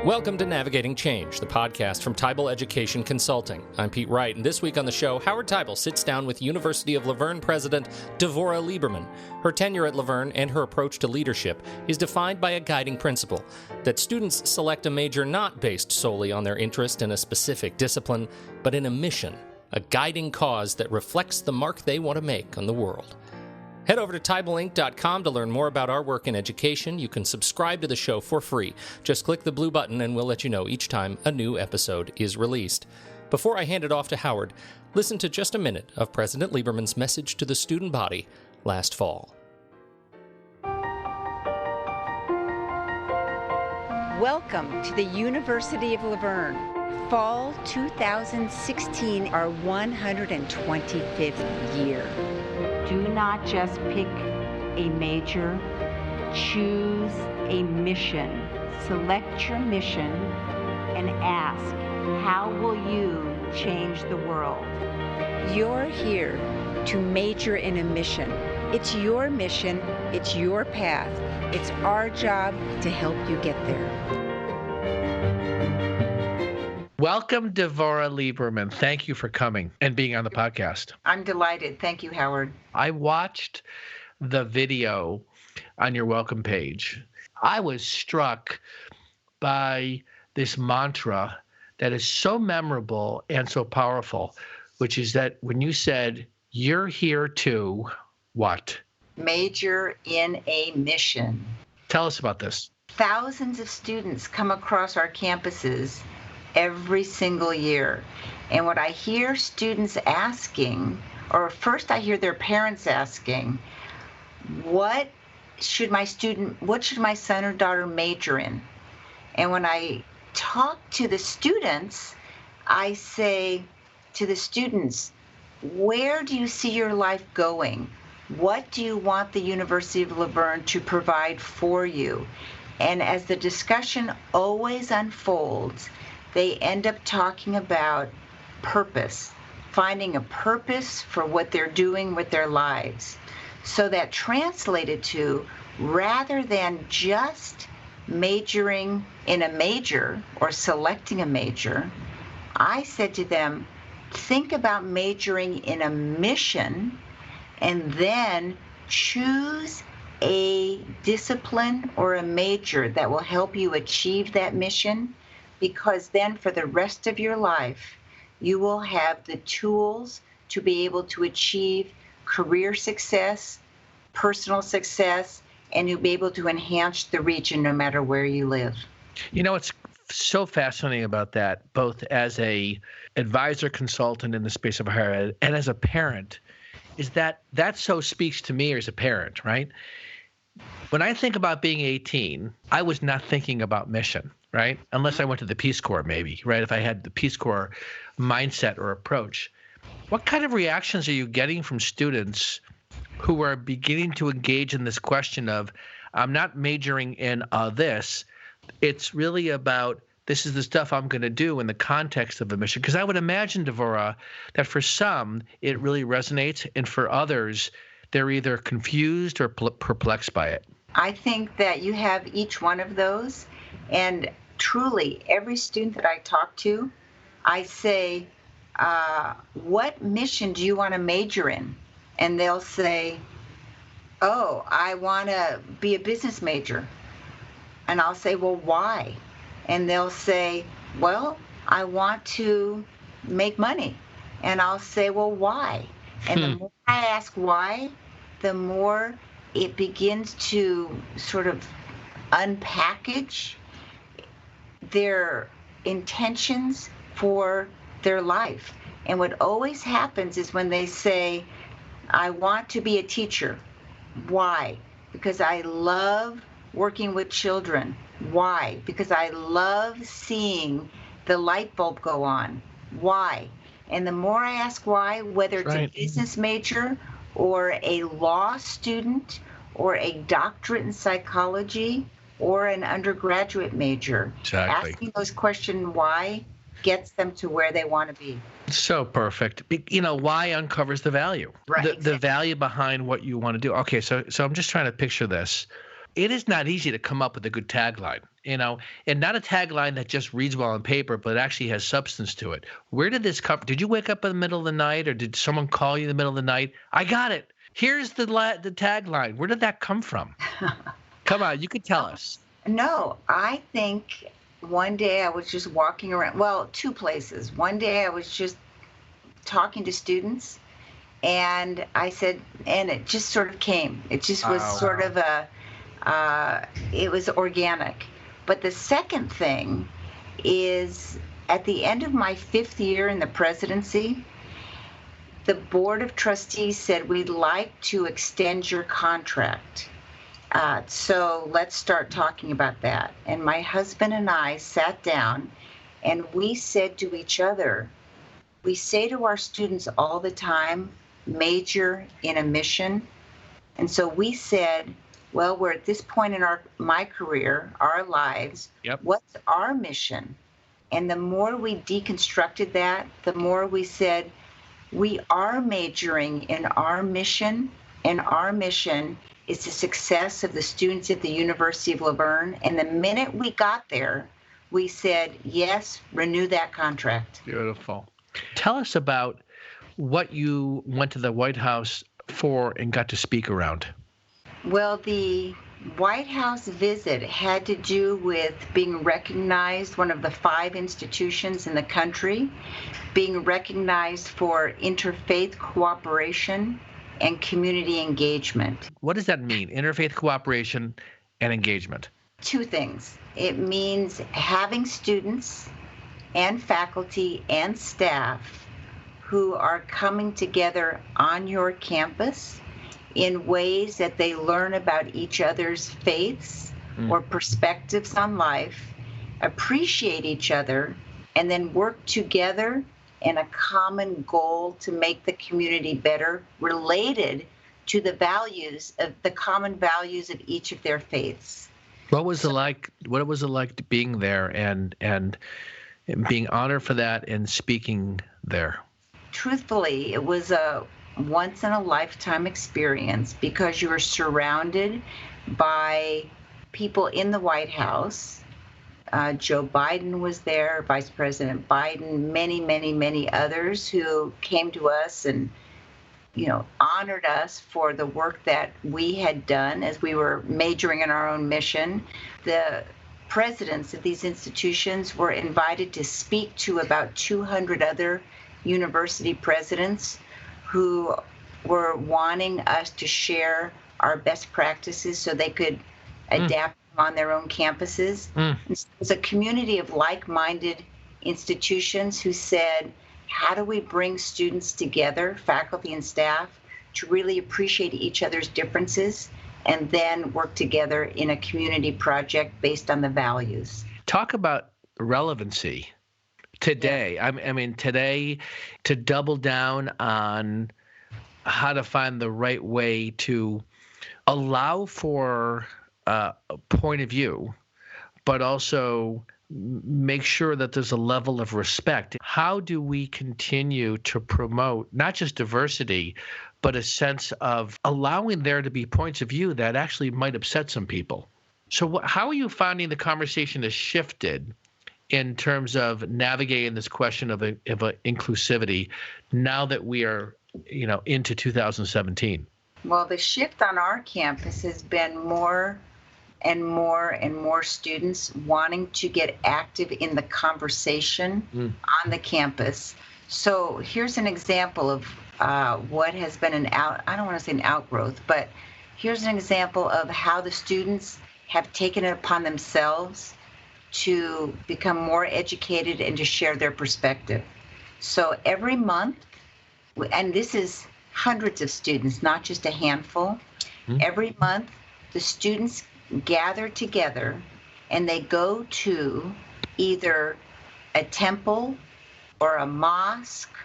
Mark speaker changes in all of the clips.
Speaker 1: Welcome to Navigating Change, the podcast from Teibel Education Consulting. I'm Pete Wright, and this week on the show, Howard Teibel sits down with University of Laverne president Devorah Lieberman. Her tenure at Laverne and her approach to leadership is defined by a guiding principle, that students select a major not based solely on their interest in a specific discipline, but in a mission, a guiding cause that reflects the mark they want to make on the world. Head over to TeibelInc.com to learn more about our work in education. You can subscribe to the show for free. Just click the blue button and we'll let you know each time a new episode is released. Before I hand it off to Howard, listen to just a minute of President Lieberman's message to the student body last fall.
Speaker 2: Welcome to the University of Laverne. Fall 2016, our 125th year. Do not just pick a major, choose a mission. Select your mission and ask, how will you change the world? You're here to major in a mission. It's your mission, it's your path. It's our job to help you get there.
Speaker 3: Welcome, Devorah Lieberman. Thank you for coming and being on the podcast.
Speaker 2: I'm delighted. Thank you, Howard.
Speaker 3: I watched the video on your welcome page. I was struck by this mantra that is so memorable and so powerful, which is that when you said, you're here to what?
Speaker 2: Major in a mission.
Speaker 3: Tell us about this.
Speaker 2: Thousands of students come across our campuses every single year. And what I hear students asking, or first I hear their parents asking, what should my son or daughter major in? And when I talk to the students, I say to the students, where do you see your life going? What do you want the University of Laverne to provide for you? And as the discussion always unfolds, they end up talking about purpose, finding a purpose for what they're doing with their lives. So that translated to, rather than just majoring in a major or selecting a major, I said to them, think about majoring in a mission and then choose a discipline or a major that will help you achieve that mission. Because then for the rest of your life, you will have the tools to be able to achieve career success, personal success, and you'll be able to enhance the region no matter where you live.
Speaker 3: You know, what's so fascinating about that, both as a advisor consultant in the space of higher ed and as a parent, is that so speaks to me as a parent, right? When I think about being 18, I was not thinking about mission, right? Unless I went to the Peace Corps, maybe, right? If I had the Peace Corps mindset or approach. What kind of reactions are you getting from students who are beginning to engage in this question of, I'm not majoring in this. It's really about, this is the stuff I'm going to do in the context of a mission. Because I would imagine, Devorah, that for some, it really resonates. And for others, they're either confused or perplexed by it.
Speaker 2: I think that you have each one of those. And truly, every student that I talk to, I say, what mission do you want to major in? And they'll say, oh, I want to be a business major. And I'll say, well, why? And they'll say, well, I want to make money. And I'll say, well, why? And the more I ask why, the more it begins to sort of unpackage their intentions for their life. And what always happens is when they say, I want to be a teacher. Why? Because I love working with children. Why? Because I love seeing the light bulb go on. Why? And the more I ask why, whether it's a business major or a law student or a doctorate in psychology or an undergraduate major, asking those questions why gets them to where they want to be.
Speaker 3: So perfect. You know, why uncovers the value,
Speaker 2: right?
Speaker 3: The value behind what you want to do. Okay, so I'm just trying to picture this. it is not easy to come up with a good tagline, and not a tagline that just reads well on paper, but actually has substance to it. Where did this come? Did you wake up in the middle of the night, or did someone call you in the middle of the night? I got it. Here's the tagline. Where did that come from? Come on, you could tell us.
Speaker 2: No, I think one day I was just walking around, well, two places. One day I was just talking to students, and I said, and it just sort of came. It just was sort of it was organic. But the second thing is, at the end of my 5th year in the presidency, the Board of Trustees said, we'd like to extend your contract. So let's start talking about that. And my husband and I sat down and we said to each other, we say to our students all the time, major in a mission. And so we said, well, we're at this point in my career, our lives, What's our mission? And the more we deconstructed that, the more we said, we are majoring in our mission, and our mission is the success of the students at the University of Laverne. And the minute we got there, we said, yes, renew that contract.
Speaker 3: Beautiful. Tell us about what you went to the White House for and got to speak around.
Speaker 2: Well, the White House visit had to do with being recognized, one of the 5 institutions in the country, being recognized for interfaith cooperation and community engagement.
Speaker 3: What does that mean, interfaith cooperation and engagement?
Speaker 2: 2 things. It means having students and faculty and staff who are coming together on your campus in ways that they learn about each other's faiths or perspectives on life, appreciate each other, and then work together in a common goal to make the community better, related to the common values of each of their faiths.
Speaker 3: What was it like? What was it like being there and being honored for that and speaking there?
Speaker 2: Truthfully, it was a once-in-a-lifetime experience because you were surrounded by people in the White House. Joe Biden was there, Vice President Biden, many, many, many others who came to us and, honored us for the work that we had done as we were majoring in our own mission. The presidents of these institutions were invited to speak to about 200 other university presidents who were wanting us to share our best practices so they could adapt on their own campuses. It was a community of like-minded institutions who said, how do we bring students together, faculty and staff, to really appreciate each other's differences and then work together in a community project based on the values?
Speaker 3: Talk about relevancy today. I mean, today, to double down on how to find the right way to allow for a point of view, but also make sure that there's a level of respect. How do we continue to promote not just diversity, but a sense of allowing there to be points of view that actually might upset some people? So how are you finding the conversation has shifted in terms of navigating this question of inclusivity now that we are, into 2017?
Speaker 2: Well, the shift on our campus has been more and more and more students wanting to get active in the conversation on the campus. So here's an example of what has been I don't want to say an outgrowth, but here's an example of how the students have taken it upon themselves to become more educated and to share their perspective. So every month, and this is hundreds of students, not just a handful, every month the students gather together and they go to either a temple or a mosque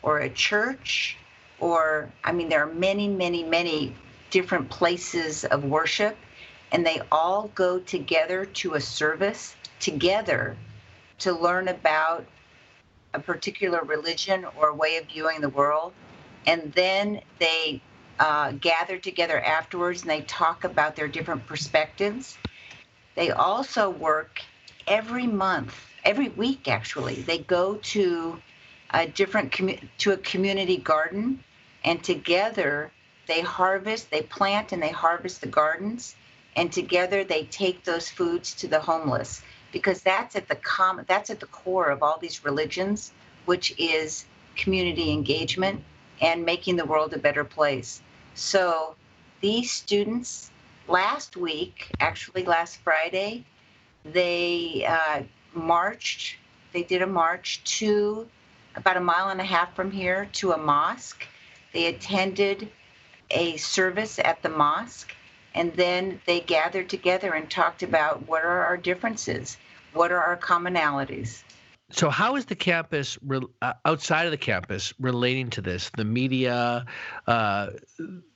Speaker 2: or a church, or, there are many, many, many different places of worship, and they all go together to a service together to learn about a particular religion or way of viewing the world. And then they gather together afterwards and they talk about their different perspectives. They also work every week actually. They go to a community garden, and together they plant and they harvest the gardens, and together they take those foods to the homeless, because that's at the core of all these religions, which is community engagement and making the world a better place. So these students last Friday, they did a march to about 1.5 miles from here to a mosque. They attended a service at the mosque, and then they gathered together and talked about what are our differences, what are our commonalities.
Speaker 3: So how is the campus, outside of the campus, relating to this? The media,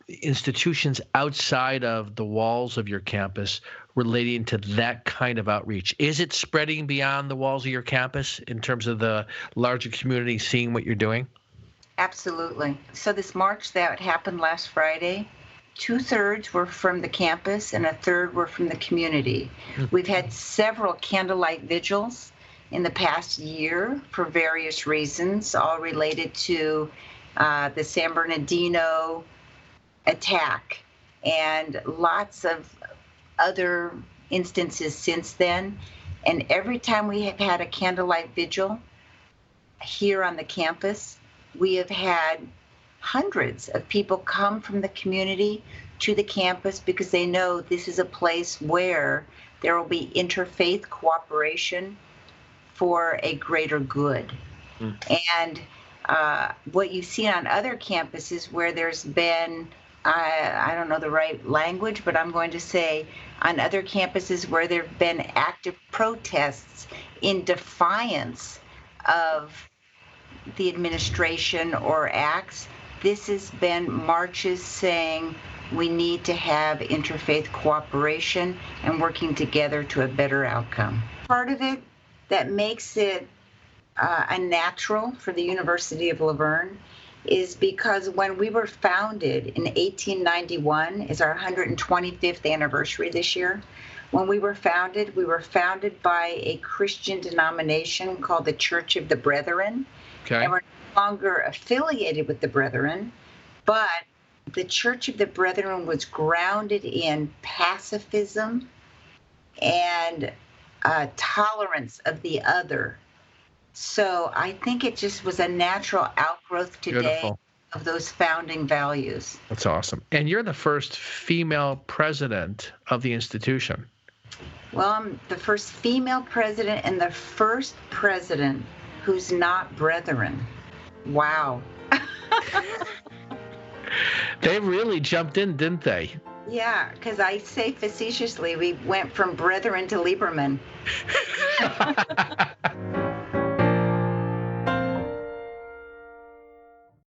Speaker 3: institutions outside of the walls of your campus relating to that kind of outreach? Is it spreading beyond the walls of your campus in terms of the larger community seeing what you're doing?
Speaker 2: Absolutely. So this march that happened last Friday, 2/3 were from the campus and 1/3 were from the community. We've had several candlelight vigils in the past year for various reasons, all related to the San Bernardino attack and lots of other instances since then. And every time we have had a candlelight vigil here on the campus, we have had hundreds of people come from the community to the campus because they know this is a place where there will be interfaith cooperation for a greater good. And what you see on other campuses where there's been, I don't know the right language, but I'm going to say on other campuses where there have been active protests in defiance of the administration or acts, this has been marches saying we need to have interfaith cooperation and working together to a better outcome. Part of it that makes it a natural for the University of Laverne is because when we were founded in 1891, is our 125th anniversary this year. When we were founded by a Christian denomination called the Church of the Brethren.
Speaker 3: Okay.
Speaker 2: And we're no longer affiliated with the Brethren, but the Church of the Brethren was grounded in pacifism and tolerance of the other. So I think it just was a natural outgrowth today
Speaker 3: Beautiful.
Speaker 2: Of those founding values.
Speaker 3: That's awesome. And you're the first female president of the institution.
Speaker 2: Well, I'm the first female president and the first president who's not Brethren. Wow.
Speaker 3: They really jumped in, didn't they?
Speaker 2: Yeah, because I say facetiously, we went from Brethren to Lieberman.